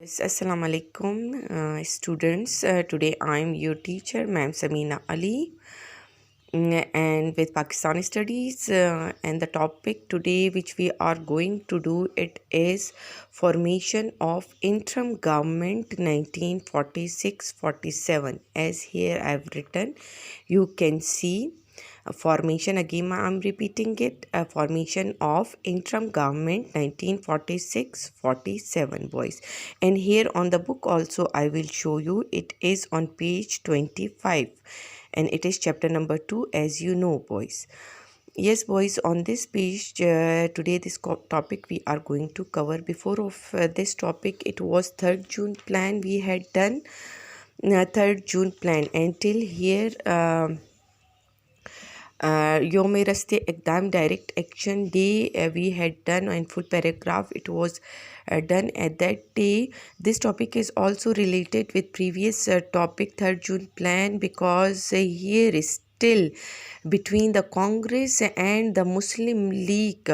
Yes, Assalamu alaikum, students. Today I am your teacher, Ma'am Samina Ali, and with Pakistani Studies. And the topic today, which we are going to do, it is formation of interim government 1946-47. As here I have written, you can see a formation again. I'm repeating it. A formation of interim government 1946-47, boys. And here on the book also I will show you. It is on page 25 and it is chapter number 2, as you know, boys. Yes, boys, on this page today this topic we are going to cover. Before of this topic, it was 3rd June plan we had done. 3rd June plan until here. Yom Raste Ekdam Direct Action Day we had done in full paragraph. It was done at that day. This topic is also related with previous topic 3rd June plan, because here is still between the Congress and the Muslim League.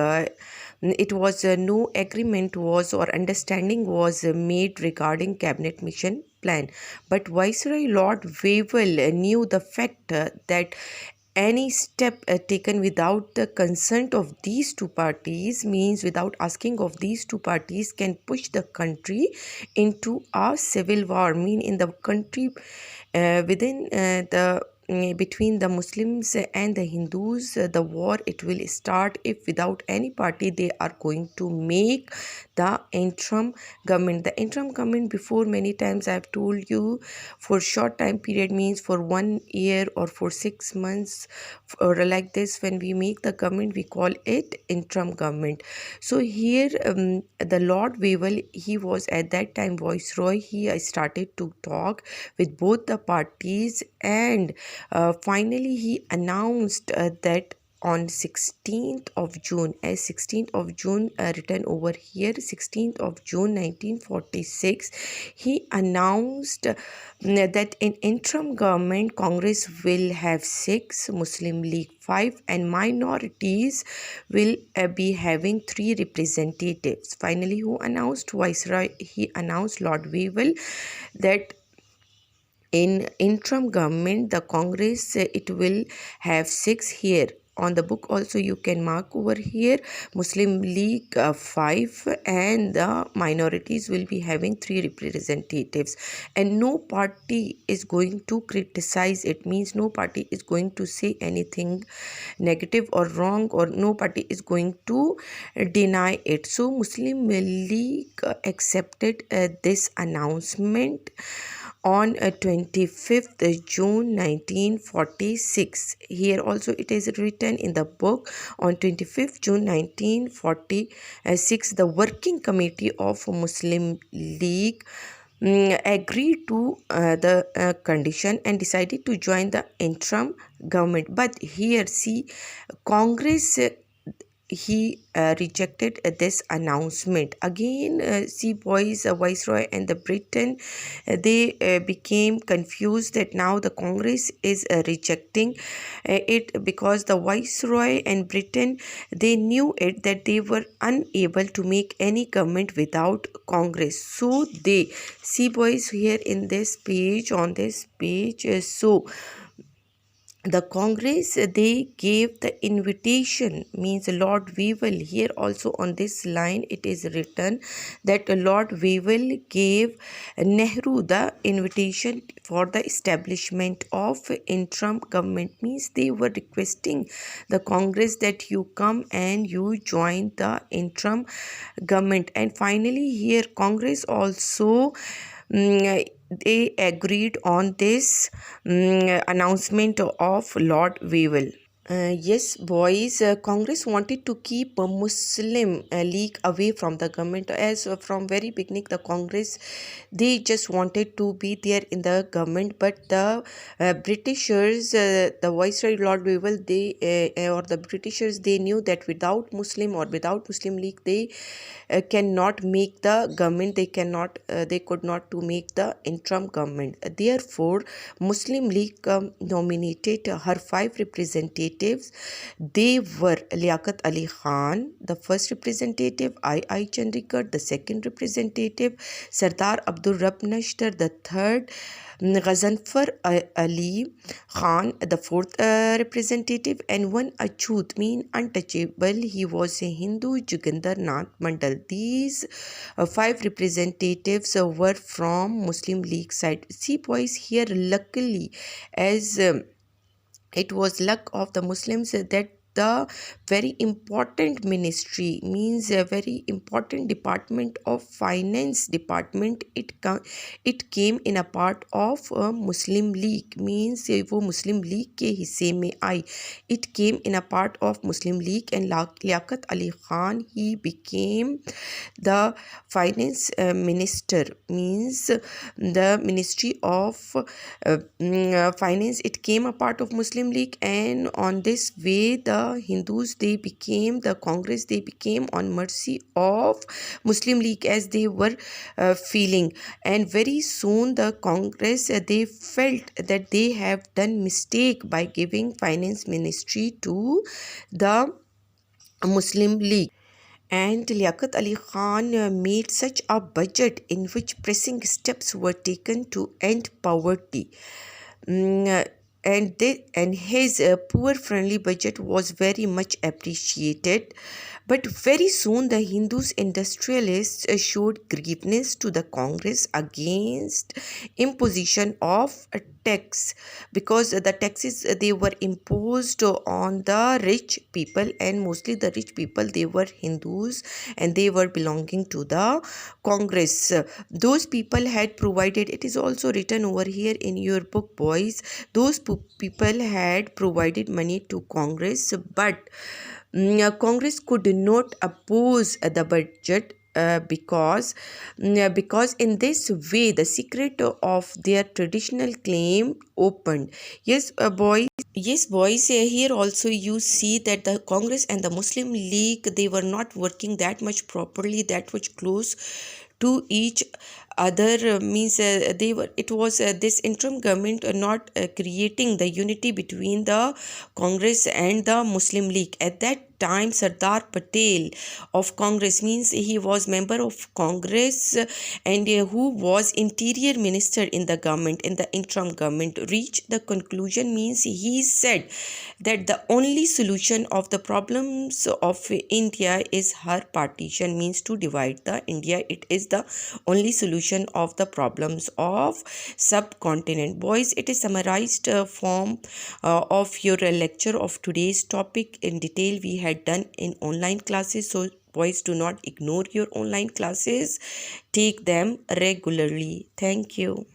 It was no agreement was or understanding was made regarding cabinet mission plan, but Viceroy Lord Wavell knew the fact that any step taken without the consent of these two parties, means without asking of these two parties, can push the country into a civil war. Mean in the country within the between the Muslims and the Hindus, the war it will start if without any party they are going to make the interim government. The interim government, before many times I have told you, for short time period, means for 1 year or for 6 months or like this, when we make the government we call it interim government. So here the Lord Wavell, he was at that time Viceroy. He started to talk with both the parties, and finally he announced that on 16th of June, as 16th of June written over here, 16th of June 1946, he announced that in interim government Congress will have 6, Muslim League 5, and minorities will be having 3 representatives. Finally, who announced? Viceroy. He announced, Lord Wavell, that in interim government the Congress it will have 6. Here on the book also you can mark over here, Muslim League 5, and the minorities will be having 3 representatives, and no party is going to criticize it. Means no party is going to say anything negative or wrong, or no party is going to deny it. So Muslim League accepted this announcement on 25th June 1946. Here also it is written in the book, on 25th June 1946, the working committee of Muslim League agreed to the condition and decided to join the interim government. But here see, Congress he rejected this announcement. Again, see, boys, Viceroy and the Britain, they became confused that now the Congress is rejecting it, because the Viceroy and Britain, they knew it that they were unable to make any government without Congress. So they, see, boys, here in this page, on this page, so the Congress they gave the invitation, means Lord Wavell. Here also on this line it is written that Lord Wavell gave Nehru the invitation for the establishment of interim government. Means they were requesting the Congress that you come and you join the interim government. And finally here Congress also they agreed on this announcement of Lord Wavell. Yes, boys, Congress wanted to keep a Muslim League away from the government, as from very beginning the Congress, they just wanted to be there in the government. But the Britishers, the Viceroy Lord Wavell, they or the Britishers, they knew that without Muslim or without Muslim League, they cannot make the government. They cannot, they could not to make the interim government. Therefore, Muslim League nominated her 5 representatives representatives. They were Liaquat Ali Khan, the first representative, I. Chandrikar, the second representative, Sardar Abdul Rabb Nashtar, the third, Ghazanfar Ali Khan, the fourth representative, and one Achut, mean untouchable. He was a Hindu, Jugandar Nath Mandal. These five representatives were from Muslim League side. See, boys, here luckily, as it was luck of the Muslims that the very important ministry, means a very important department of finance department, it came in a part of Muslim League, means वो Muslim League के हिस्से में आई. It came in a part of Muslim League, and Liaquat Ali Khan, he became the finance minister, means the ministry of finance. It came a part of Muslim League, and on this way the Hindus, they became the Congress, they became on mercy of Muslim League as they were feeling. And very soon the Congress, they felt that they have done mistake by giving finance ministry to the Muslim League. And Liaquat Ali Khan made such a budget in which pressing steps were taken to end poverty. And his poor friendly budget was very much appreciated. But very soon the Hindus industrialists showed grievances to the Congress against imposition of a tax, because the taxes they were imposed on the rich people, and mostly the rich people, they were Hindus and they were belonging to the Congress. Those people had provided, it is also written over here in your book, boys, those people had provided money to Congress, but Congress could not oppose the budget because in this way the secret of their traditional claim opened. Yes, boys. Yes, boys, here also you see that the Congress and the Muslim League, they were not working that much properly, that much close to each other, means they were, it was this interim government not creating the unity between the Congress and the Muslim League. At that time, Sardar Patel of Congress, means he was member of Congress and who was interior minister in the government, in the interim government, reached the conclusion, means he said that the only solution of the problems of India is her partition, means to divide the India. It is the only solution of the problems of subcontinent. Boys, it is summarized form of your lecture of today's topic in detail we had done in online classes. So boys, do not ignore your online classes, take them regularly. Thank you.